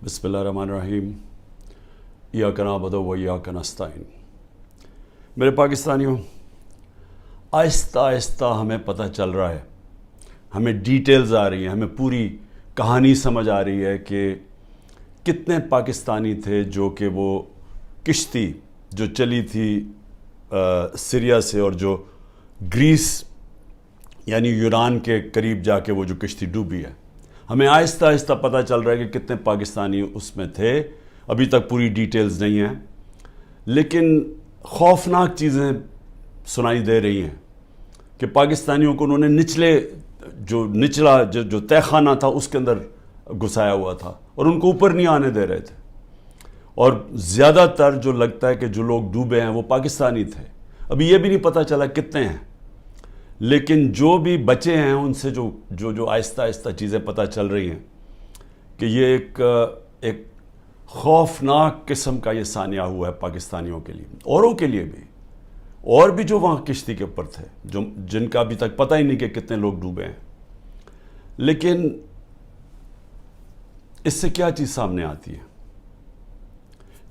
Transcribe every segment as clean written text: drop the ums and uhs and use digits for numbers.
بسم اللہ الرحمن الرحیم ایاک نعبد و ایاک نستعین۔ میرے پاکستانیوں، آہستہ آہستہ ہمیں پتہ چل رہا ہے، ہمیں ڈیٹیلز آ رہی ہیں، ہمیں پوری کہانی سمجھ آ رہی ہے کہ کتنے پاکستانی تھے جو کہ وہ کشتی جو چلی تھی سیریا سے اور جو گریس یعنی یونان کے قریب جا کے وہ جو کشتی ڈوبی ہے، ہمیں آہستہ آہستہ پتہ چل رہا ہے کہ کتنے پاکستانی اس میں تھے۔ ابھی تک پوری ڈیٹیلز نہیں ہیں، لیکن خوفناک چیزیں سنائی دے رہی ہیں کہ پاکستانیوں کو انہوں نے نچلا جو تہہ خانہ تھا اس کے اندر گھسایا ہوا تھا اور ان کو اوپر نہیں آنے دے رہے تھے، اور زیادہ تر جو لگتا ہے کہ جو لوگ ڈوبے ہیں وہ پاکستانی تھے۔ ابھی یہ بھی نہیں پتہ چلا کتنے ہیں، لیکن جو بھی بچے ہیں ان سے جو آہستہ آہستہ چیزیں پتہ چل رہی ہیں کہ یہ ایک خوفناک قسم کا یہ سانحہ ہوا ہے پاکستانیوں کے لیے، اوروں کے لیے بھی، اور بھی جو وہاں کشتی کے اوپر تھے جن کا ابھی تک پتہ ہی نہیں کہ کتنے لوگ ڈوبے ہیں۔ لیکن اس سے کیا چیز سامنے آتی ہے؟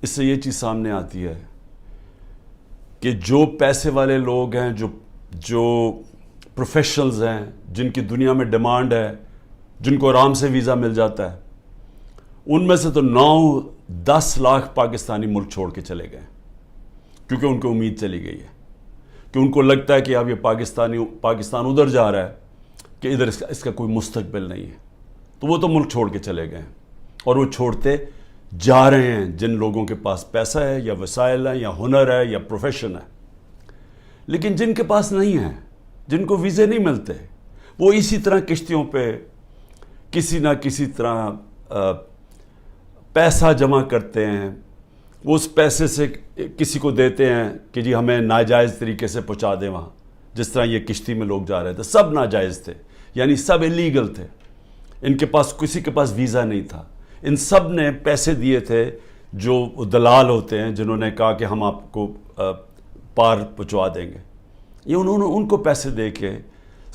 اس سے یہ چیز سامنے آتی ہے کہ جو پیسے والے لوگ ہیں، جو پروفیشنلز ہیں، جن کی دنیا میں ڈیمانڈ ہے، جن کو آرام سے ویزا مل جاتا ہے، ان میں سے تو 9-10 لاکھ پاکستانی ملک چھوڑ کے چلے گئے، کیونکہ ان کو امید چلی گئی ہے کہ ان کو لگتا ہے کہ اب یہ پاکستان ادھر جا رہا ہے کہ ادھر اس کا کوئی مستقبل نہیں ہے، تو وہ تو ملک چھوڑ کے چلے گئے اور وہ چھوڑتے جا رہے ہیں جن لوگوں کے پاس پیسہ ہے یا وسائل ہیں یا ہنر ہے یا پروفیشن ہے۔ لیکن جن کے پاس نہیں ہے، جن کو ویزے نہیں ملتے، وہ اسی طرح کشتیوں پہ کسی نہ کسی طرح پیسہ جمع کرتے ہیں، وہ اس پیسے سے کسی کو دیتے ہیں کہ جی ہمیں ناجائز طریقے سے پہنچا دیں وہاں۔ جس طرح یہ کشتی میں لوگ جا رہے تھے، سب ناجائز تھے، یعنی سب الیگل تھے، ان کے پاس کسی کے پاس ویزا نہیں تھا، ان سب نے پیسے دیے تھے، جو دلال ہوتے ہیں جنہوں نے کہا کہ ہم آپ کو پار پہنچوا دیں گے۔ یہ انہوں نے ان کو پیسے دے کے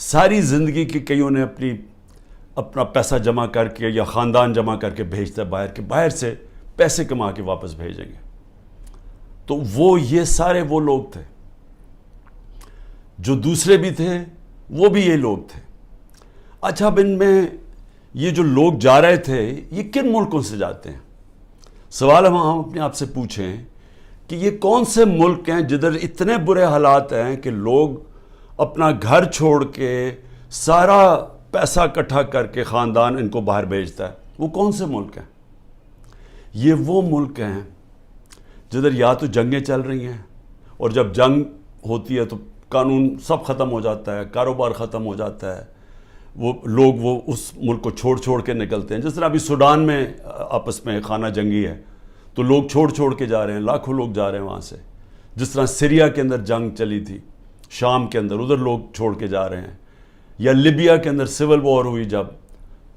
ساری زندگی کی کئیوں نے اپنا پیسہ جمع کر کے یا خاندان جمع کر کے بھیجتا ہے باہر، کہ باہر سے پیسے کما کے واپس بھیجیں گے۔ تو یہ سارے وہ لوگ تھے، جو دوسرے بھی تھے وہ بھی یہ لوگ تھے۔ اچھا، اب ان میں یہ جو لوگ جا رہے تھے یہ کن ملکوں سے جاتے ہیں؟ سوال ہم اپنے آپ سے پوچھیں کہ یہ کون سے ملک ہیں جدھر اتنے برے حالات ہیں کہ لوگ اپنا گھر چھوڑ کے سارا پیسہ اکٹھا کر کے خاندان ان کو باہر بھیجتا ہے؟ وہ کون سے ملک ہیں؟ یہ وہ ملک ہیں جدھر یا تو جنگیں چل رہی ہیں، اور جب جنگ ہوتی ہے تو قانون سب ختم ہو جاتا ہے، کاروبار ختم ہو جاتا ہے، وہ لوگ اس ملک کو چھوڑ کے نکلتے ہیں۔ جس طرح ابھی سوڈان میں آپس میں خانہ جنگی ہے تو لوگ چھوڑ کے جا رہے ہیں، لاکھوں لوگ جا رہے ہیں وہاں سے۔ جس طرح سیریا کے اندر جنگ چلی تھی، شام کے اندر، ادھر لوگ چھوڑ کے جا رہے ہیں، یا لیبیا کے اندر سول وار ہوئی جب،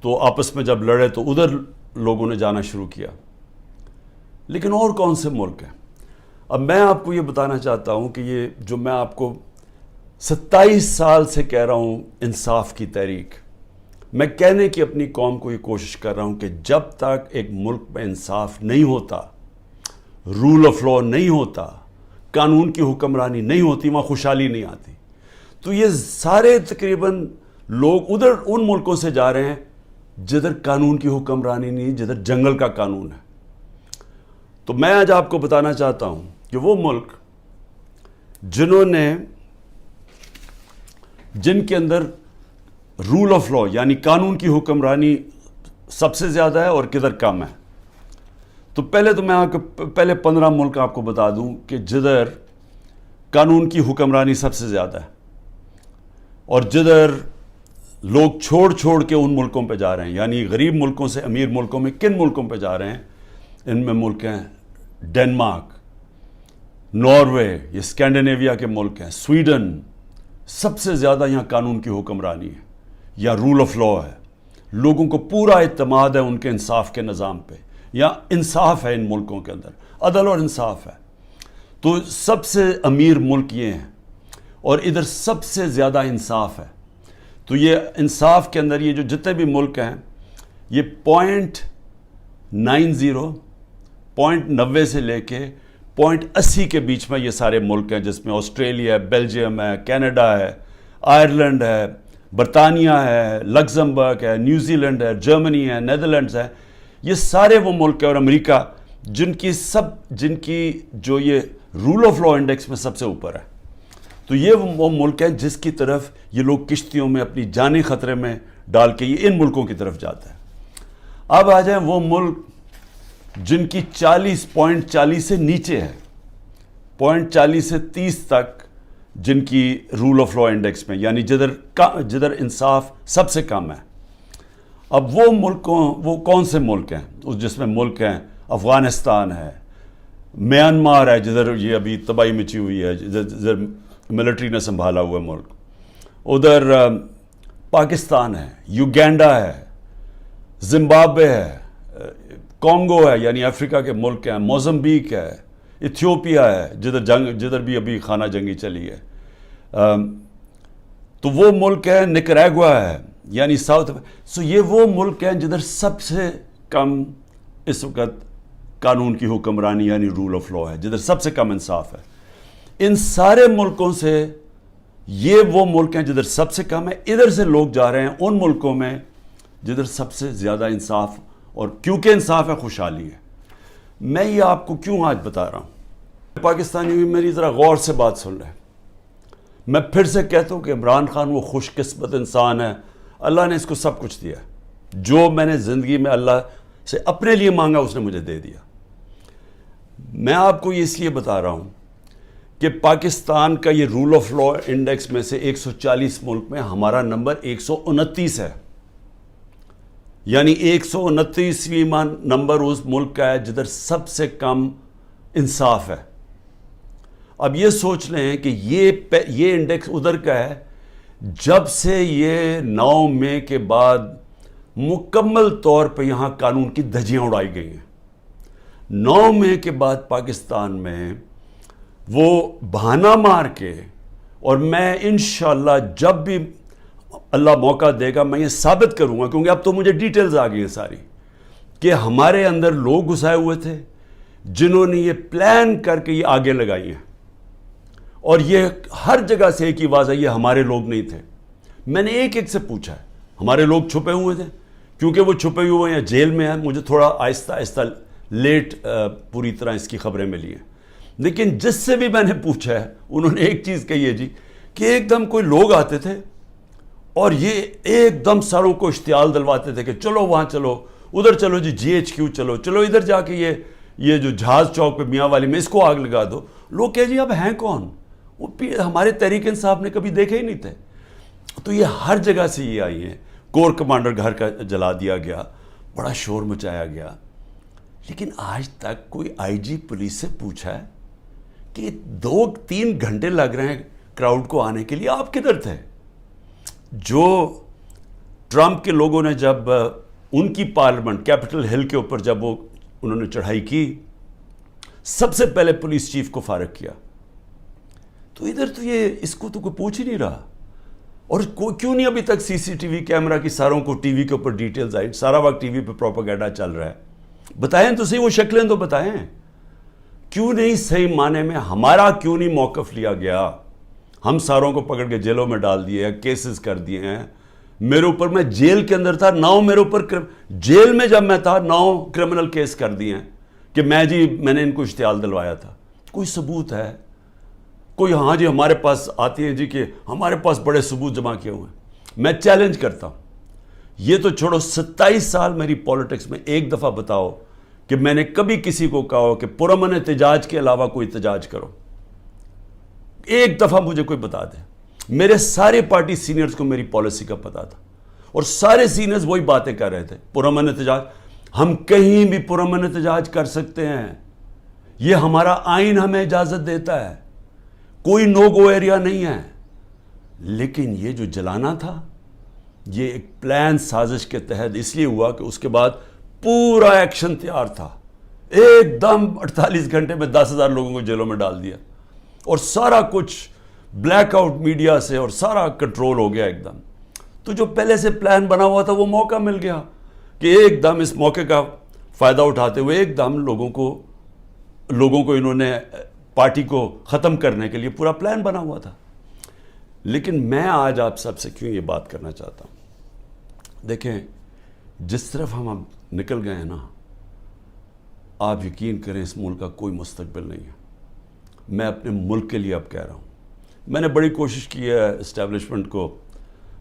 تو آپس میں جب لڑے تو ادھر لوگوں نے جانا شروع کیا۔ لیکن اور کون سے ملک ہیں؟ اب میں آپ کو یہ بتانا چاہتا ہوں کہ یہ جو میں آپ کو 27 سال سے کہہ رہا ہوں، انصاف کی تحریک، میں کہنے کی اپنی قوم کو یہ کوشش کر رہا ہوں کہ جب تک ایک ملک میں انصاف نہیں ہوتا، رول آف لا نہیں ہوتا، قانون کی حکمرانی نہیں ہوتی، وہاں خوشحالی نہیں آتی۔ تو یہ سارے تقریباً لوگ ادھر ان ملکوں سے جا رہے ہیں جدھر قانون کی حکمرانی نہیں، جدھر جنگل کا قانون ہے۔ تو میں آج آپ کو بتانا چاہتا ہوں کہ وہ ملک جن کے اندر رول آف لا یعنی قانون کی حکمرانی سب سے زیادہ ہے اور کدھر کم ہے۔ تو میں آپ کو پہلے 15 ملک آپ کو بتا دوں کہ جدھر قانون کی حکمرانی سب سے زیادہ ہے، اور جدھر لوگ چھوڑ کے ان ملکوں پہ جا رہے ہیں، یعنی غریب ملکوں سے امیر ملکوں میں کن ملکوں پہ جا رہے ہیں؟ ان میں ملک ہیں ڈنمارک، ناروے، یہ اسکینڈینیویا کے ملک ہیں، سویڈن۔ سب سے زیادہ یہاں قانون کی حکمرانی ہے یا رول آف لا ہے، لوگوں کو پورا اعتماد ہے ان کے انصاف کے نظام پہ، یا انصاف ہے ان ملکوں کے اندر، عدل اور انصاف ہے۔ تو سب سے امیر ملک یہ ہیں، اور ادھر سب سے زیادہ انصاف ہے۔ تو یہ انصاف کے اندر یہ جو جتنے بھی ملک ہیں، یہ .90 سے لے کے .80 کے بیچ میں یہ سارے ملک ہیں، جس میں آسٹریلیا ہے، بیلجیم ہے، کینیڈا ہے، آئرلینڈ ہے، برطانیہ ہے، لگزمبرگ ہے، نیوزی لینڈ ہے، جرمنی ہے، نیدرلینڈز ہے. یہ سارے وہ ملک ہیں اور امریکہ جن کی جو یہ رول آف لا انڈیکس میں سب سے اوپر ہے. تو یہ وہ ملک ہیں جس کی طرف یہ لوگ کشتیوں میں اپنی جانیں خطرے میں ڈال کے یہ ان ملکوں کی طرف جاتا ہے. اب آ جائیں وہ ملک جن کی 40.40 سے نیچے ہے، 0.40 سے 30 تک جن کی رول آف لا انڈیکس میں، یعنی جدھر انصاف سب سے کم ہے. اب وہ کون سے ملک ہیں؟ جس میں ملک ہیں افغانستان ہے، میانمار ہے جدھر یہ ابھی تباہی مچی ہوئی ہے، جدھر ملٹری نے سنبھالا ہوا ملک، ادھر پاکستان ہے، یوگینڈا ہے، زمبابوے ہے، کانگو ہے یعنی افریقہ کے ملک ہیں، موزمبیک ہے، ایتھیوپیا ہے جدھر بھی ابھی خانہ جنگی چلی ہے. تو وہ ملک ہے، نکریگوا ہے یعنی ساؤتھ. سو یہ وہ ملک ہیں جدھر سب سے کم اس وقت قانون کی حکمرانی یعنی رول آف لا ہے، جدھر سب سے کم انصاف ہے. ان سارے ملکوں سے یہ وہ ملک ہیں جدھر سب سے کم ہے. ادھر سے لوگ جا رہے ہیں ان ملکوں میں جدھر سب سے زیادہ انصاف، اور کیونکہ انصاف ہے خوشحالی ہے. میں یہ آپ کو کیوں آج بتا رہا ہوں؟ پاکستانی بھی میری ذرا غور سے بات سن لیں. میں پھر سے کہتا ہوں کہ عمران خان وہ خوش قسمت انسان ہے، اللہ نے اس کو سب کچھ دیا. جو میں نے زندگی میں اللہ سے اپنے لیے مانگا اس نے مجھے دے دیا. میں آپ کو یہ اس لیے بتا رہا ہوں کہ پاکستان کا یہ رول آف لا انڈیکس میں سے 140 ملک میں ہمارا نمبر 129 ہے، یعنی 129واں نمبر اس ملک کا ہے جدھر سب سے کم انصاف ہے. اب یہ سوچ لیں کہ یہ انڈیکس ادھر کا ہے جب سے یہ 9 مئی کے بعد مکمل طور پہ یہاں قانون کی دھجیاں اڑائی گئی ہیں. 9 مئی کے بعد پاکستان میں وہ بہانہ مار کے، اور میں انشاءاللہ جب بھی اللہ موقع دے گا میں یہ ثابت کروں گا، کیونکہ اب تو مجھے ڈیٹیلز آ گئی ہیں ساری، کہ ہمارے اندر لوگ گھسائے ہوئے تھے جنہوں نے یہ پلان کر کے یہ آگے لگائی ہیں، اور یہ ہر جگہ سے ایک ہی آواز ہے، یہ ہمارے لوگ نہیں تھے. میں نے ایک سے پوچھا ہے، ہمارے لوگ چھپے ہوئے تھے، کیونکہ وہ چھپے ہوئے ہیں جیل میں ہیں. مجھے تھوڑا آہستہ آہستہ لیٹ پوری طرح اس کی خبریں ملی ہیں، لیکن جس سے بھی میں نے پوچھا ہے انہوں نے ایک چیز کہی ہے جی، کہ ایک دم کوئی لوگ آتے تھے اور یہ ایک دم سروں کو اشتعال دلواتے تھے کہ چلو وہاں چلو، ادھر چلو جی GHQ چلو ادھر جا کے یہ جو جہاز چوک پہ میاں والی میں اس کو آگ لگا دو. لوگ کہ جی اب ہیں کون؟ وہ ہمارے تحریک انصاف نے کبھی دیکھے ہی نہیں تھے. تو یہ ہر جگہ سے یہ آئی ہیں. کور کمانڈر گھر کا جلا دیا گیا، بڑا شور مچایا گیا، لیکن آج تک کوئی IG پولیس سے پوچھا ہے کہ 2-3 گھنٹے لگ رہے ہیں کراؤڈ کو آنے کے لیے، آپ کدھر تھے؟ جو ٹرمپ کے لوگوں نے جب ان کی پارلیمنٹ کیپٹل ہل کے اوپر جب انہوں نے چڑھائی کی، سب سے پہلے پولیس چیف کو فارغ کیا. تو ادھر تو یہ اس کو تو کوئی پوچھ ہی نہیں رہا. اور کیوں نہیں ابھی تک CCTV کیمرہ کی ساروں کو ٹی وی کے اوپر ڈیٹیلز آئی؟ سارا وقت ٹی وی پہ پروپیگنڈا چل رہا ہے. بتائیں تو صحیح، وہ شکلیں تو بتائیں. کیوں نہیں صحیح معنی میں ہمارا کیوں نہیں موقف لیا گیا؟ ہم ساروں کو پکڑ کے جیلوں میں ڈال دیے ہیں، کیسز کر دیے ہیں. میرے اوپر، میں جیل کے اندر تھا، 9 میرے اوپر جیل میں جب میں تھا 9 کرمنل کیس کر دیے ہیں کہ میں نے ان کو اشتعال دلوایا تھا. کوئی ثبوت ہے؟ کوئی ہاں جی ہمارے پاس آتی ہیں جی کہ ہمارے پاس بڑے ثبوت جمع کیے ہوئے ہیں. میں چیلنج کرتا ہوں، یہ تو چھوڑو 27 سال میری پولیٹکس میں ایک دفعہ بتاؤ کہ میں نے کبھی کسی کو کہا ہو کہ پرامن احتجاج کے علاوہ کوئی احتجاج کرو. ایک دفعہ مجھے کوئی بتا دے. میرے سارے پارٹی سینئرز کو میری پالیسی کا پتا تھا، اور سارے سینئرز وہی باتیں کر رہے تھے، پرامن احتجاج. ہم کہیں بھی پرامن احتجاج کر سکتے ہیں، یہ ہمارا آئین ہمیں اجازت دیتا ہے، کوئی نو گو ایریا نہیں ہے. لیکن یہ جو جلانا تھا یہ ایک پلان سازش کے تحت اس لیے ہوا کہ اس کے بعد پورا ایکشن تیار تھا. ایک دم 48 گھنٹے میں 10,000 لوگوں کو جیلوں میں ڈال دیا، اور سارا کچھ بلیک آؤٹ میڈیا سے اور سارا کنٹرول ہو گیا ایک دم. تو جو پہلے سے پلان بنا ہوا تھا وہ موقع مل گیا کہ ایک دم اس موقع کا فائدہ اٹھاتے ہوئے ایک دم لوگوں کو انہوں نے پارٹی کو ختم کرنے کے لیے پورا پلان بنا ہوا تھا. لیکن میں آج آپ سب سے کیوں یہ بات کرنا چاہتا ہوں, دیکھیں جس طرف ہم اب نکل گئے ہیں نا, آپ یقین کریں اس ملک کا کوئی مستقبل نہیں ہے. میں اپنے ملک کے لیے اب کہہ رہا ہوں, میں نے بڑی کوشش کی ہے اسٹیبلشمنٹ کو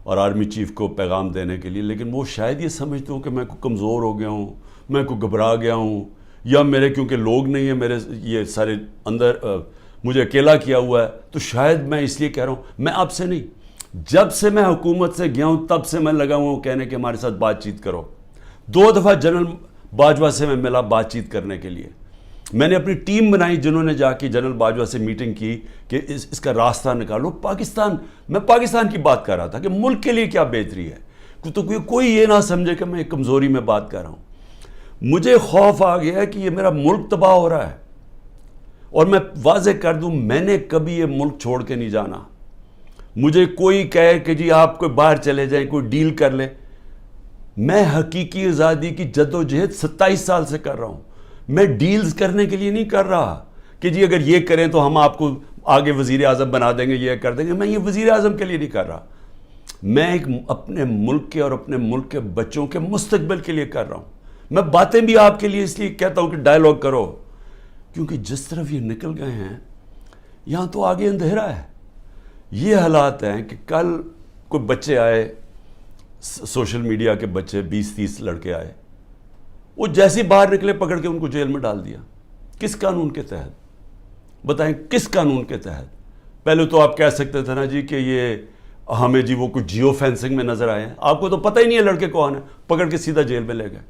اور آرمی چیف کو پیغام دینے کے لیے, لیکن وہ شاید یہ سمجھتے ہوں کہ میں کوئی کمزور ہو گیا ہوں, میں کوئی گھبرا گیا ہوں, یا میرے کیونکہ لوگ نہیں ہیں میرے یہ سارے اندر, مجھے اکیلا کیا ہوا ہے, تو شاید میں اس لیے کہہ رہا ہوں. میں آپ سے نہیں, جب سے میں حکومت سے گیا ہوں تب سے میں لگا ہوں کہنے کہ ہمارے ساتھ بات چیت کرو. 2 دفعہ جنرل باجوہ سے میں ملا بات چیت کرنے کے لیے. میں نے اپنی ٹیم بنائی جنہوں نے جا کے جنرل باجوہ سے میٹنگ کی کہ اس کا راستہ نکالو. میں پاکستان کی بات کر رہا تھا کہ ملک کے لیے کیا بہتری ہے, تو کوئی یہ نہ سمجھے کہ میں کمزوری میں بات کر رہا ہوں. مجھے خوف آ گیا کہ یہ میرا ملک تباہ ہو رہا ہے, اور میں واضح کر دوں میں نے کبھی یہ ملک چھوڑ کے نہیں جانا. مجھے کوئی کہے کہ جی آپ کوئی باہر چلے جائیں, کوئی ڈیل کر لے, میں حقیقی آزادی کی جد و جہد 27 سال سے کر رہا ہوں. میں ڈیلز کرنے کے لیے نہیں کر رہا کہ جی اگر یہ کریں تو ہم آپ کو آگے وزیر اعظم بنا دیں گے, یہ کر دیں گے. میں یہ وزیر اعظم کے لیے نہیں کر رہا, میں ایک اپنے ملک کے اور اپنے ملک کے بچوں کے مستقبل کے لیے کر رہا ہوں. میں باتیں بھی آپ کے لیے اس لیے کہتا ہوں کہ ڈائیلاگ کرو, کیونکہ جس طرف یہ نکل گئے ہیں یہاں تو آگے اندھیرا ہے. یہ حالات ہیں کہ کل کوئی بچے آئے, سوشل میڈیا کے بچے 20-30 لڑکے آئے, وہ جیسے باہر نکلے پکڑ کے ان کو جیل میں ڈال دیا. کس قانون کے تحت بتائیں, کس قانون کے تحت؟ پہلے تو آپ کہہ سکتے تھے نا جی کہ یہ ہمیں جی وہ کچھ جیو فینسنگ میں نظر آئے ہیں, آپ کو تو پتہ ہی نہیں ہے لڑکے کون ہیں, پکڑ کے سیدھا جیل میں لے گئے.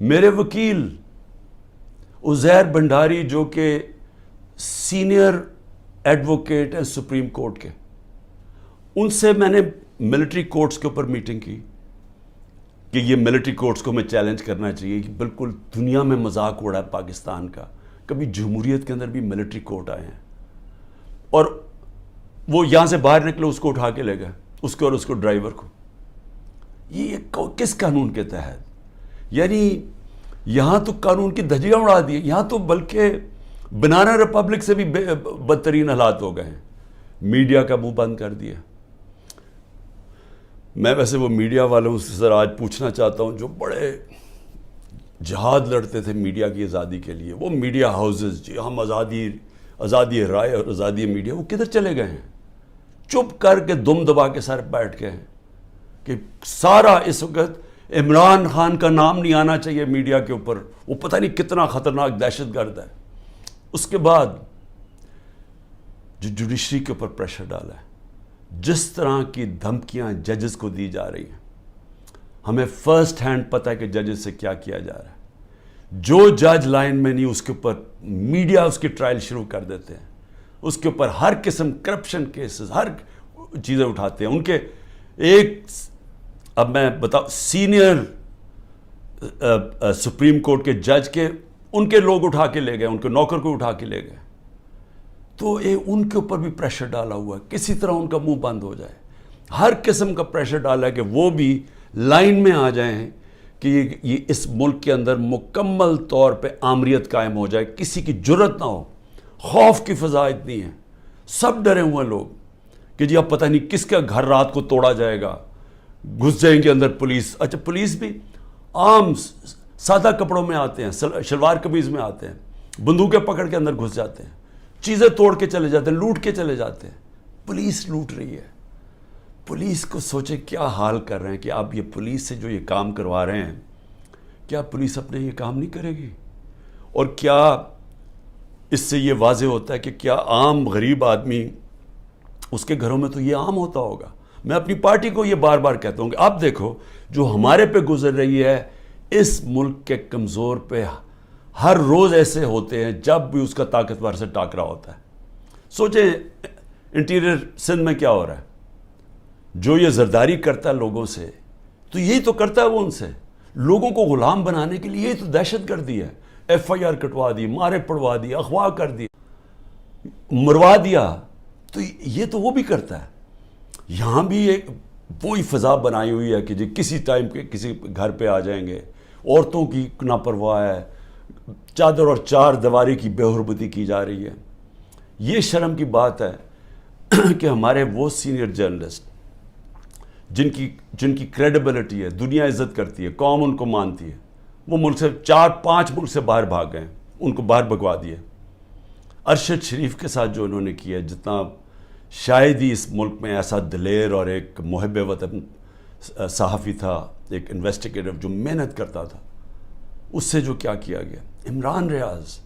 میرے وکیل عزیر بھنڈاری جو کہ سینئر ایڈوکیٹ ہیں سپریم کورٹ کے, ان سے میں نے ملٹری کورٹس کے اوپر میٹنگ کی کہ یہ ملٹری کورٹس کو میں چیلنج کرنا چاہیے کہ بالکل دنیا میں مذاق اڑا ہے پاکستان کا, کبھی جمہوریت کے اندر بھی ملٹری کورٹ آئے ہیں, اور وہ یہاں سے باہر نکلے اس کو اٹھا کے لے گئے, اس کو اور اس کو ڈرائیور کو. یہ کس قانون کے تحت؟ یعنی یہاں تو قانون کی دھجیاں اڑا دی, یہاں تو بلکہ بنانا ریپبلک سے بھی بدترین حالات ہو گئے ہیں. میڈیا کا منہ بند کر دیا. میں ویسے وہ میڈیا والوں سے ذرا آج پوچھنا چاہتا ہوں جو بڑے جہاد لڑتے تھے میڈیا کی آزادی کے لیے, وہ میڈیا ہاؤسز جی ہم آزادی رائے اور آزادی میڈیا, وہ کدھر چلے گئے ہیں؟ چپ کر کے دم دبا کے سر بیٹھ گئے ہیں کہ سارا اس وقت عمران خان کا نام نہیں آنا چاہیے میڈیا کے اوپر, وہ پتہ نہیں کتنا خطرناک دہشت گرد ہے. اس کے بعد جو جوڈیشری کے اوپر پریشر ڈالا ہے, جس طرح کی دھمکیاں ججز کو دی جا رہی ہیں, ہمیں فرسٹ ہینڈ پتہ ہے کہ ججز سے کیا کیا جا رہا ہے. جو جج لائن میں نہیں اس کے اوپر میڈیا اس کی ٹرائل شروع کر دیتے ہیں, اس کے اوپر ہر قسم کرپشن کیسز ہر چیزیں اٹھاتے ہیں. ان کے ایک اب میں بتاؤں سینئر سپریم کورٹ کے جج کے ان کے لوگ اٹھا کے لے گئے, ان کے نوکر کو اٹھا کے لے گئے. تو ان کے اوپر بھی پریشر ڈالا ہوا ہے, کسی طرح ان کا منہ بند ہو جائے. ہر قسم کا پریشر ڈالا ہے کہ وہ بھی لائن میں آ جائیں کہ یہ اس ملک کے اندر مکمل طور پہ آمریت قائم ہو جائے, کسی کی جرت نہ ہو. خوف کی فضا اتنی ہے, سب ڈرے ہوئے لوگ کہ جی اب پتہ نہیں کس کا گھر رات کو توڑا جائے گا, گھس جائیں گے اندر پولیس. اچھا پولیس بھی عام سادہ کپڑوں میں آتے ہیں, شلوار قمیض میں آتے ہیں, بندوقیں پکڑ کے اندر گھس جاتے ہیں, چیزیں توڑ کے چلے جاتے ہیں, لوٹ کے چلے جاتے ہیں. پولیس لوٹ رہی ہے. پولیس کو سوچے کیا حال کر رہے ہیں کہ آپ یہ پولیس سے جو یہ کام کروا رہے ہیں, کیا پولیس اپنے یہ کام نہیں کرے گی؟ اور کیا اس سے یہ واضح ہوتا ہے کہ کیا عام غریب آدمی اس کے گھروں میں تو یہ عام ہوتا ہوگا. میں اپنی پارٹی کو یہ بار بار کہتا ہوں کہ آپ دیکھو جو ہمارے پہ گزر رہی ہے, اس ملک کے کمزور پہ ہر روز ایسے ہوتے ہیں جب بھی اس کا طاقتور سے ٹاکرا ہوتا ہے. سوچیں انٹیریئر سندھ میں کیا ہو رہا ہے, جو یہ زرداری کرتا ہے لوگوں سے, تو یہی تو کرتا ہے وہ ان سے, لوگوں کو غلام بنانے کے لیے. یہی تو دہشت گردی ہے. FIR کٹوا دی, مارے پڑوا دی, اغوا کر دی, مروا دیا. تو یہ تو وہ بھی کرتا ہے. یہاں بھی ایک وہی فضا بنائی ہوئی ہے کہ جی کسی ٹائم کے کسی گھر پہ آ جائیں گے, عورتوں کی ناپرواہ ہے, چادر اور چار دیواری کی بے حرمتی کی جا رہی ہے. یہ شرم کی بات ہے کہ ہمارے وہ سینئر جرنلسٹ جن کی کریڈیبلٹی ہے, دنیا عزت کرتی ہے, قوم ان کو مانتی ہے, وہ ملک سے 4-5 ملک سے باہر بھاگ گئے, ان کو باہر بھگوا دیے. ارشد شریف کے ساتھ جو انہوں نے کیا, جتنا شاید ہی اس ملک میں ایسا دلیر اور ایک محب وطن صحافی تھا, ایک انویسٹیگیٹر جو محنت کرتا تھا, اس سے جو کیا کیا گیا. عمران ریاض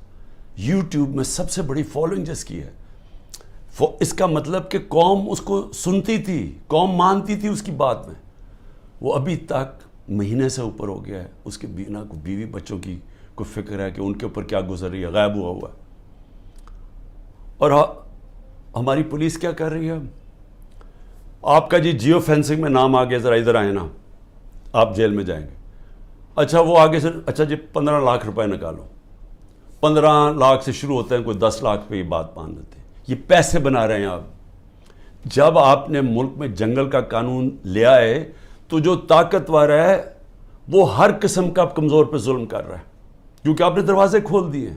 یوٹیوب میں سب سے بڑی فالوئنگ جس کی ہے, اس کا مطلب کہ قوم اس کو سنتی تھی, قوم مانتی تھی اس کی بات میں. وہ ابھی تک مہینے سے اوپر ہو گیا ہے, اس کے بیوی بچوں کی کوئی فکر ہے کہ ان کے اوپر کیا گزر رہی ہے, غائب ہوا ہے. اور ہماری پولیس کیا کر رہی ہے, آپ کا جیو فینسنگ میں نام آ گیا, ذرا ادھر آئے نا, آپ جیل میں جائیں گے. اچھا وہ آگے سے, اچھا جی 15 لاکھ روپے نکالو, 15 لاکھ سے شروع ہوتے ہیں, کوئی 10 لاکھ پہ یہ بات مان لیتے ہیں. یہ پیسے بنا رہے ہیں آپ. جب آپ نے ملک میں جنگل کا قانون لیا ہے تو جو طاقتور ہے وہ ہر قسم کا کمزور پہ ظلم کر رہا ہے, کیونکہ آپ نے دروازے کھول دیے,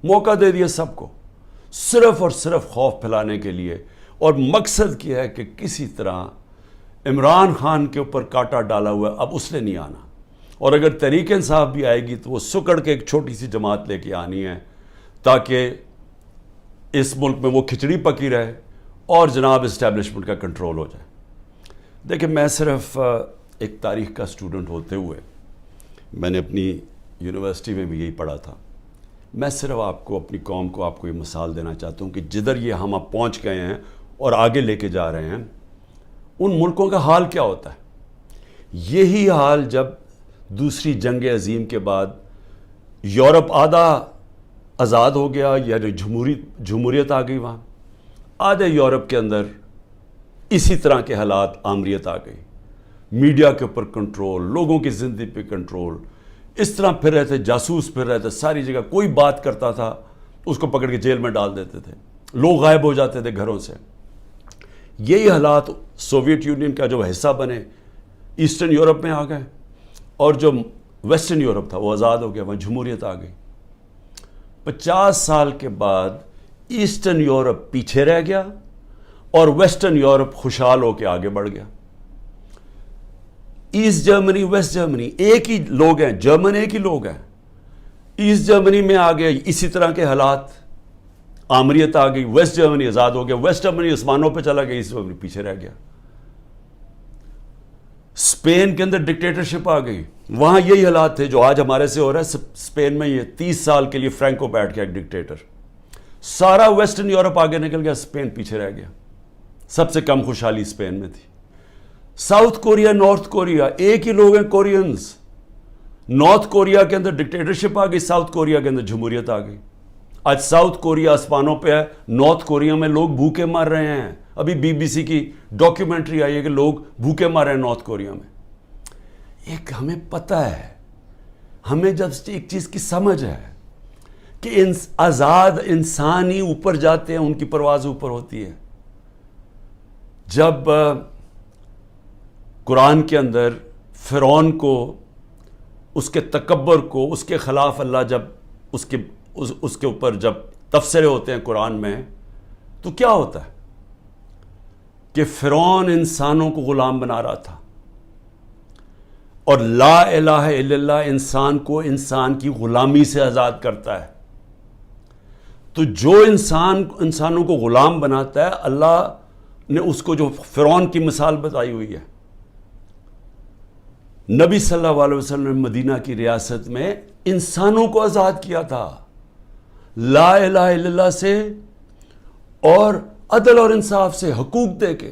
موقع دے دیا سب کو, صرف اور صرف خوف پھیلانے کے لیے. اور مقصد کیا ہے کہ کسی طرح عمران خان کے اوپر کانٹا ڈالا ہوا ہے, اب اس نے نہیں آنا. اور اگر تحریک انصاف بھی آئے گی تو وہ سکڑ کے ایک چھوٹی سی جماعت لے کے آنی ہے, تاکہ اس ملک میں وہ کھچڑی پکی رہے اور جناب اسٹیبلشمنٹ کا کنٹرول ہو جائے. دیکھیں, میں صرف ایک تاریخ کا اسٹوڈنٹ ہوتے ہوئے, میں نے اپنی یونیورسٹی میں بھی یہی پڑھا تھا, میں صرف آپ کو, اپنی قوم کو, آپ کو یہ مثال دینا چاہتا ہوں کہ جدھر یہ ہم اب پہنچ گئے ہیں اور آگے لے کے جا رہے ہیں, ان ملکوں کا حال کیا ہوتا ہے. یہی حال جب دوسری جنگ عظیم کے بعد یورپ آدھا آزاد ہو گیا, یعنی جمہوریت آ گئی, وہاں آدھے یورپ کے اندر اسی طرح کے حالات, آمریت آ گئی, میڈیا کے اوپر کنٹرول, لوگوں کی زندگی پہ کنٹرول, اس طرح پھر رہے تھے, جاسوس پھر رہے تھے ساری جگہ. کوئی بات کرتا تھا اس کو پکڑ کے جیل میں ڈال دیتے تھے, لوگ غائب ہو جاتے تھے گھروں سے. یہی حالات سوویت یونین کا جو حصہ بنے ایسٹرن یورپ میں آ گئے, اور جو ویسٹرن یورپ تھا وہ آزاد ہو گیا, وہاں جمہوریت آ گئی. 50 سال کے بعد ایسٹرن یورپ پیچھے رہ گیا اور ویسٹرن یورپ خوشحال ہو کے آگے بڑھ گیا. ایسٹ جرمنی, ویسٹ جرمنی ایک ہی لوگ ہیں, جرمن ایک ہی لوگ ہیں. ایسٹ جرمنی میں آ گئے اسی طرح کے حالات, آمریت آ گئی, ویسٹ جرمنی آزاد ہو گیا, ویسٹ جرمنی عثمانوں پہ چلا گیا, ایسٹ جرمنی پیچھے رہ گیا. اسپین کے اندر ڈکٹیٹرشپ آ گئی, وہاں یہی حالات تھے جو آج ہمارے سے ہو رہا ہے. اسپین میں یہ 30 سال کے لیے فرینکو بیٹھ گیا, ایک ڈکٹیٹر. سارا ویسٹرن یورپ آگے نکل گیا, اسپین پیچھے رہ گیا. سب سے کم خوشحالی اسپین میں تھی. ساؤتھ کوریا, نارتھ کوریا ایک ہی لوگ ہیں, کورینز. نارتھ کوریا کے اندر ڈکٹیٹرشپ آ گئی, ساؤتھ کوریا کے اندر جمہوریت آ گئی. آج ساؤتھ کوریا آسمانوں پہ ہے, نارتھ کوریا میں لوگ بھوکے مر رہے ہیں. ابھی BBC کی ڈاکیومنٹری آئی ہے کہ لوگ بھوکے مر رہے ہیں نارتھ کوریا میں. ایک ہمیں پتہ ہے, ہمیں جب ایک چیز کی سمجھ ہے کہ آزاد انسان ہی اوپر جاتے ہیں, ان کی پرواز اوپر ہوتی ہے. جب قرآن کے اندر فرعون کو, اس کے تکبر کو, اس کے خلاف اللہ جب اس کے اوپر جب تبصرے ہوتے ہیں قرآن میں, تو کیا ہوتا ہے کہ فرعون انسانوں کو غلام بنا رہا تھا, اور لا الہ الا اللہ انسان کو انسان کی غلامی سے آزاد کرتا ہے. تو جو انسانوں کو غلام بناتا ہے, اللہ نے اس کو جو فرعون کی مثال بتائی ہوئی ہے. نبی صلی اللہ علیہ وسلم نے مدینہ کی ریاست میں انسانوں کو آزاد کیا تھا, لا الہ الا اللہ سے اور عدل اور انصاف سے, حقوق دے کے.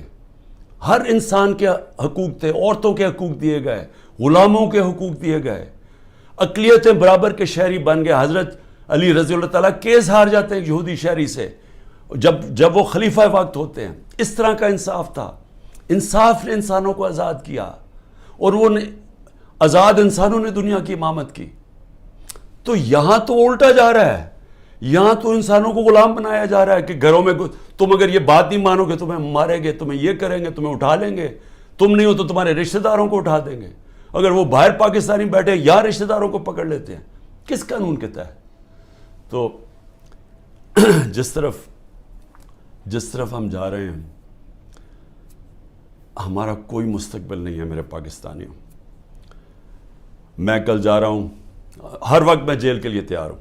ہر انسان کے حقوق تھے, عورتوں کے حقوق دیے گئے, غلاموں کے حقوق دیے گئے, اقلیتیں برابر کے شہری بن گئے. حضرت علی رضی اللہ تعالیٰ کیس ہار جاتے ہیں یہودی شہری سے جب وہ خلیفہ وقت ہوتے ہیں. اس طرح کا انصاف تھا. انصاف نے انسانوں کو آزاد کیا, اور وہ آزاد انسانوں نے دنیا کی امامت کی. تو یہاں تو الٹا جا رہا ہے, یہاں تو انسانوں کو غلام بنایا جا رہا ہے کہ گھروں میں تم اگر یہ بات نہیں مانو گے تمہیں ماریں گے, تمہیں یہ کریں گے, تمہیں اٹھا لیں گے, تم نہیں ہو تو تمہارے رشتہ داروں کو اٹھا دیں گے. اگر وہ باہر پاکستانی بیٹھے یا رشتہ داروں کو پکڑ لیتے ہیں، کس قانون کے تحت؟ تو جس طرف ہم جا رہے ہیں، ہمارا کوئی مستقبل نہیں ہے میرے پاکستانیوں۔ میں کل جا رہا ہوں، ہر وقت میں جیل کے لیے تیار ہوں،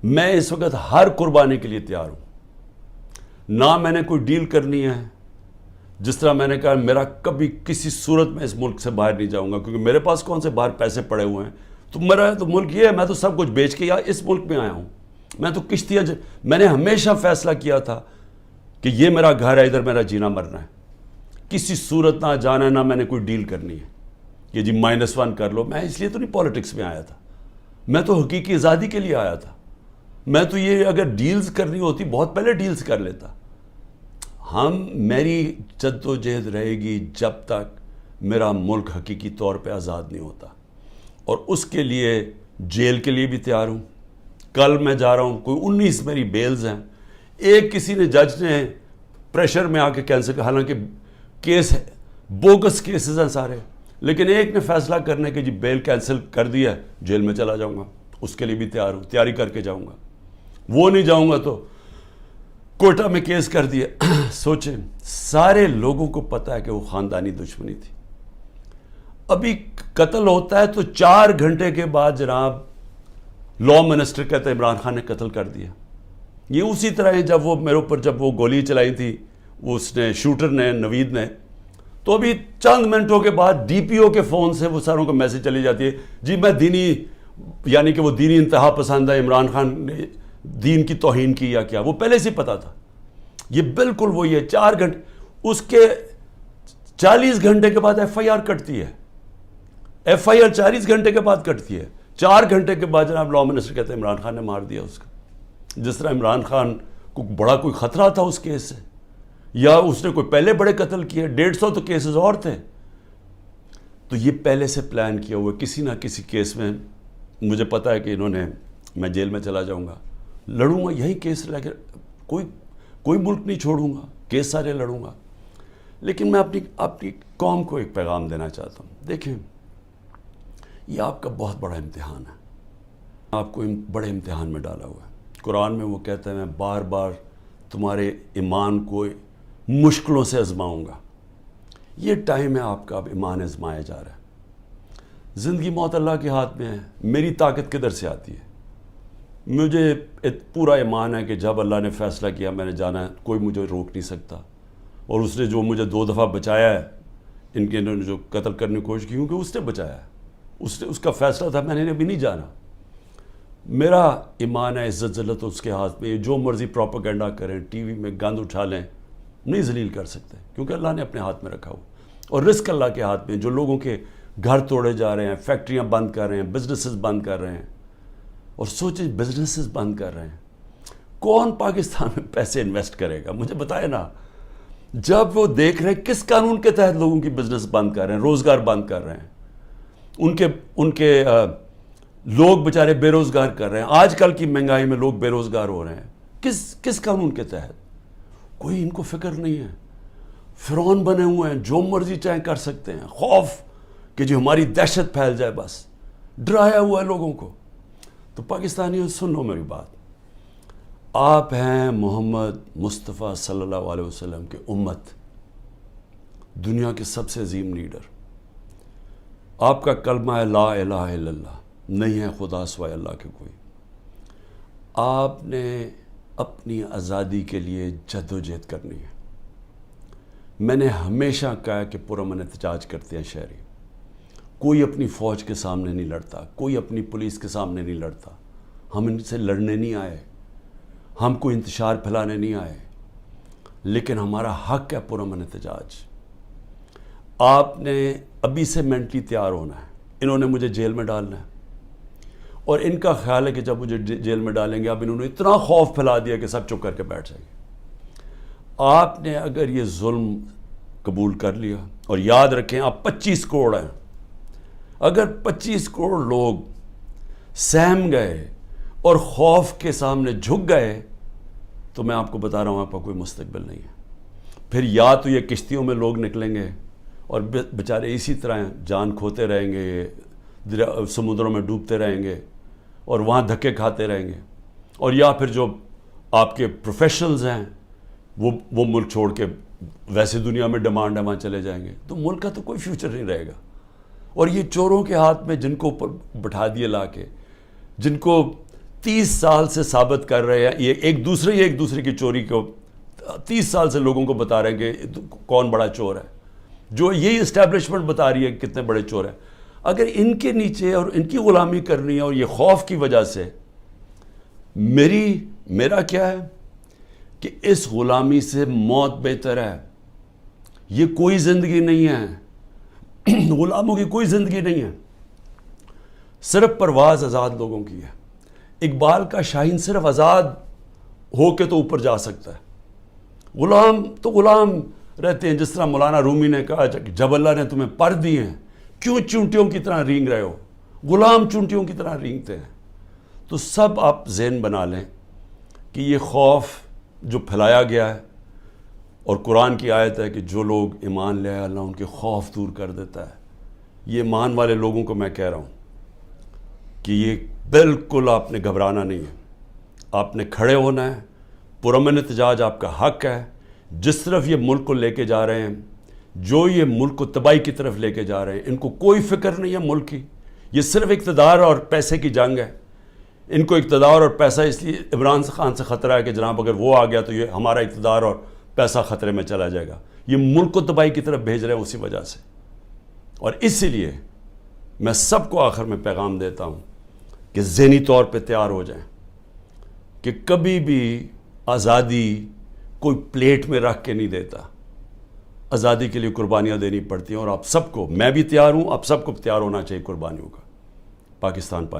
میں اس وقت ہر قربانی کے لیے تیار ہوں۔ نہ میں نے کوئی ڈیل کرنی ہے، جس طرح میں نے کہا میرا کبھی کسی صورت میں اس ملک سے باہر نہیں جاؤں گا، کیونکہ میرے پاس کون سے باہر پیسے پڑے ہوئے ہیں۔ تو میرا تو ملک یہ ہے، میں تو سب کچھ بیچ کے اس ملک میں آیا ہوں۔ میں تو کشتیاں میں نے ہمیشہ فیصلہ کیا تھا کہ یہ میرا گھر ہے، ادھر میرا جینا مرنا ہے، کسی صورت نہ جانا ہے، نہ میں نے کوئی ڈیل کرنی ہے کہ جی -1 کر لو۔ میں اس لیے تو نہیں پالیٹکس میں آیا تھا، میں تو حقیقی آزادی کے لیے آیا تھا۔ میں تو یہ اگر ڈیلز کرنی ہوتی بہت پہلے ڈیلز کر لیتا۔ میری جد و جہد رہے گی جب تک میرا ملک حقیقی طور پہ آزاد نہیں ہوتا، اور اس کے لیے جیل کے لیے بھی تیار ہوں۔ کل میں جا رہا ہوں، کوئی 19 میری بیلز ہیں۔ ایک کسی نے جج نے پریشر میں آ کے کینسل کیا، حالانکہ کیس ہے، بوگس کیسز ہیں سارے، لیکن ایک نے فیصلہ کرنے کہ جی بیل کینسل کر دیا، جیل میں چلا جاؤں گا، اس کے لیے بھی تیار ہوں، تیاری کر کے جاؤں گا۔ وہ نہیں جاؤں گا تو کوئٹہ میں کیس کر دیا۔ سوچیں، سارے لوگوں کو پتہ ہے کہ وہ خاندانی دشمنی تھی۔ ابھی قتل ہوتا ہے تو 4 گھنٹے کے بعد جناب لا منسٹر کہتے ہیں عمران خان نے قتل کر دیا۔ یہ اسی طرح ہے جب وہ میرے اوپر جب وہ گولی چلائی تھی، وہ اس نے شوٹر نے، نوید نے، تو ابھی چند منٹوں کے بعد ڈی پی او کے فون سے وہ ساروں کو میسج چلی جاتی ہے، جی میں دینی، یعنی کہ وہ دینی انتہا پسند ہے، عمران خان نے دین کی توہین کی یا کیا، وہ پہلے سے پتا تھا۔ یہ بالکل وہی ہے، 4 گھنٹے، اس کے 40 گھنٹے کے بعد ایف آئی آر کٹتی ہے، ایف آئی آر 40 گھنٹے کے بعد کٹتی ہے۔ 4 گھنٹے کے بعد جناب لا منسٹر کہتے ہیں عمران خان نے مار دیا اس کا۔ جس طرح عمران خان کو بڑا کوئی خطرہ تھا اس کیس سے، یا اس نے کوئی پہلے بڑے قتل کیے، 150 تو کیسز اور تھے۔ تو یہ پہلے سے پلان کیا ہوا، کسی نہ کسی کیس میں مجھے پتا ہے کہ انہوں نے، میں جیل میں چلا جاؤں گا، لڑوں گا یہی کیس لے کے، کوئی ملک نہیں چھوڑوں گا، کیس سارے لڑوں گا۔ لیکن میں اپنی قوم کو ایک پیغام دینا چاہتا ہوں۔ دیکھیں، یہ آپ کا بہت بڑا امتحان ہے، آپ کو بڑے امتحان میں ڈالا ہوا ہے۔ قرآن میں وہ کہتا ہے میں بار بار تمہارے ایمان کو مشکلوں سے آزماؤں گا۔ یہ ٹائم ہے آپ کا، اب ایمان آزمایا جا رہا ہے۔ زندگی موت اللہ کے ہاتھ میں ہے، میری طاقت کدھر سے آتی ہے؟ مجھے پورا ایمان ہے کہ جب اللہ نے فیصلہ کیا میں نے جانا ہے، کوئی مجھے روک نہیں سکتا۔ اور اس نے جو مجھے 2 دفعہ بچایا ہے، انہوں نے جو قتل کرنے کی کوشش کی، کیونکہ اس نے بچایا ہے، اس کا فیصلہ تھا، میں نے ابھی نہیں جانا۔ میرا ایمان ہے، عزت ذلت اس کے ہاتھ میں، جو مرضی پروپیگنڈا کریں، ٹی وی میں گند اٹھا لیں، نہیں ذلیل کر سکتے، کیونکہ اللہ نے اپنے ہاتھ میں رکھا ہو۔ اور رزق اللہ کے ہاتھ میں، جو لوگوں کے گھر توڑے جا رہے ہیں، فیکٹریاں بند کر رہے ہیں، بزنسز بند کر رہے ہیں، اور سوچیں بزنسز بند کر رہے ہیں، کون پاکستان میں پیسے انویسٹ کرے گا؟ مجھے بتائے نا۔ جب وہ دیکھ رہے ہیں کس قانون کے تحت لوگوں کی بزنس بند کر رہے ہیں، روزگار بند کر رہے ہیں، ان کے لوگ بیچارے بے روزگار کر رہے ہیں، آج کل کی مہنگائی میں لوگ بے روزگار ہو رہے ہیں، کس قانون کے تحت؟ کوئی ان کو فکر نہیں ہے۔ فرعون بنے ہوئے ہیں، جو مرضی چاہے کر سکتے ہیں، خوف کہ جو ہماری دہشت پھیل جائے، بس ڈرایا ہوا ہے لوگوں کو۔ تو پاکستانیوں سن لو میری بات، آپ ہیں محمد مصطفیٰ صلی اللہ علیہ وسلم کے امت، دنیا کے سب سے عظیم لیڈر۔ آپ کا کلمہ ہے لا الہ الا اللہ، نہیں ہے خدا سوائے اللہ کے کوئی۔ آپ نے اپنی آزادی کے لیے جد و جہد کرنی ہے۔ میں نے ہمیشہ کہا کہ پرامن احتجاج کرتے ہیں شہری، کوئی اپنی فوج کے سامنے نہیں لڑتا، کوئی اپنی پولیس کے سامنے نہیں لڑتا۔ ہم ان سے لڑنے نہیں آئے، ہم کوئی انتشار پھیلانے نہیں آئے، لیکن ہمارا حق ہے پرامن احتجاج۔ آپ نے ابھی سے مینٹلی تیار ہونا ہے۔ انہوں نے مجھے جیل میں ڈالنا ہے، اور ان کا خیال ہے کہ جب مجھے جیل میں ڈالیں گے، اب انہوں نے اتنا خوف پھیلا دیا کہ سب چپ کر کے بیٹھ جائیں گے۔ آپ نے اگر یہ ظلم قبول کر لیا، اور یاد رکھیں آپ 25 کروڑ ہیں، اگر 25 کروڑ لوگ سہم گئے اور خوف کے سامنے جھک گئے، تو میں آپ کو بتا رہا ہوں آپ کا کوئی مستقبل نہیں ہے۔ پھر یا تو یہ کشتیوں میں لوگ نکلیں گے اور بیچارے اسی طرح جان کھوتے رہیں گے، سمندروں میں ڈوبتے رہیں گے اور وہاں دھکے کھاتے رہیں گے، اور یا پھر جو آپ کے پروفیشنلز ہیں وہ ملک چھوڑ کے ویسے دنیا میں ڈیمانڈ ہے وہاں چلے جائیں گے، تو ملک کا تو کوئی فیوچر نہیں رہے گا۔ اور یہ چوروں کے ہاتھ میں جن کو اوپر بٹھا دیے لا کے، جن کو 30 سال سے ثابت کر رہے ہیں، یہ ایک دوسرے کی چوری کو 30 سال سے لوگوں کو بتا رہے ہیں کہ کون بڑا چور ہے، جو یہی اسٹیبلشمنٹ بتا رہی ہے کہ کتنے بڑے چور ہیں۔ اگر ان کے نیچے اور ان کی غلامی کرنی ہے اور یہ خوف کی وجہ سے، میرا کیا ہے کہ اس غلامی سے موت بہتر ہے۔ یہ کوئی زندگی نہیں ہے، غلاموں کی کوئی زندگی نہیں ہے، صرف پرواز آزاد لوگوں کی ہے۔ اقبال کا شاہین صرف آزاد ہو کے تو اوپر جا سکتا ہے، غلام تو غلام رہتے ہیں۔ جس طرح مولانا رومی نے کہا کہ جب اللہ نے تمہیں پر دیے ہیں کیوں چونٹیوں کی طرح رینگ رہے ہو؟ غلام چونٹیوں کی طرح رینگتے ہیں۔ تو سب آپ ذہن بنا لیں کہ یہ خوف جو پھیلایا گیا ہے، اور قرآن کی آیت ہے کہ جو لوگ ایمان لے آئے اللہ ان کے خوف دور کر دیتا ہے۔ یہ ایمان والے لوگوں کو میں کہہ رہا ہوں کہ یہ بالکل آپ نے گھبرانا نہیں ہے، آپ نے کھڑے ہونا ہے، پرامن احتجاج آپ کا حق ہے۔ جس طرف یہ ملک کو لے کے جا رہے ہیں، جو یہ ملک کو تباہی کی طرف لے کے جا رہے ہیں، ان کو کوئی فکر نہیں ہے ملک کی، یہ صرف اقتدار اور پیسے کی جنگ ہے۔ ان کو اقتدار اور پیسہ اس لیے عمران خان سے خطرہ ہے کہ جناب اگر وہ آ گیا تو یہ ہمارا اقتدار اور پیسہ خطرے میں چلا جائے گا۔ یہ ملک کو تباہی کی طرف بھیج رہے ہیں اسی وجہ سے۔ اور اسی لیے میں سب کو آخر میں پیغام دیتا ہوں کہ ذہنی طور پہ تیار ہو جائیں کہ کبھی بھی آزادی کوئی پلیٹ میں رکھ کے نہیں دیتا، آزادی کے لیے قربانیاں دینی پڑتی ہیں، اور آپ سب کو، میں بھی تیار ہوں، آپ سب کو تیار ہونا چاہیے قربانیوں کا۔ پاکستان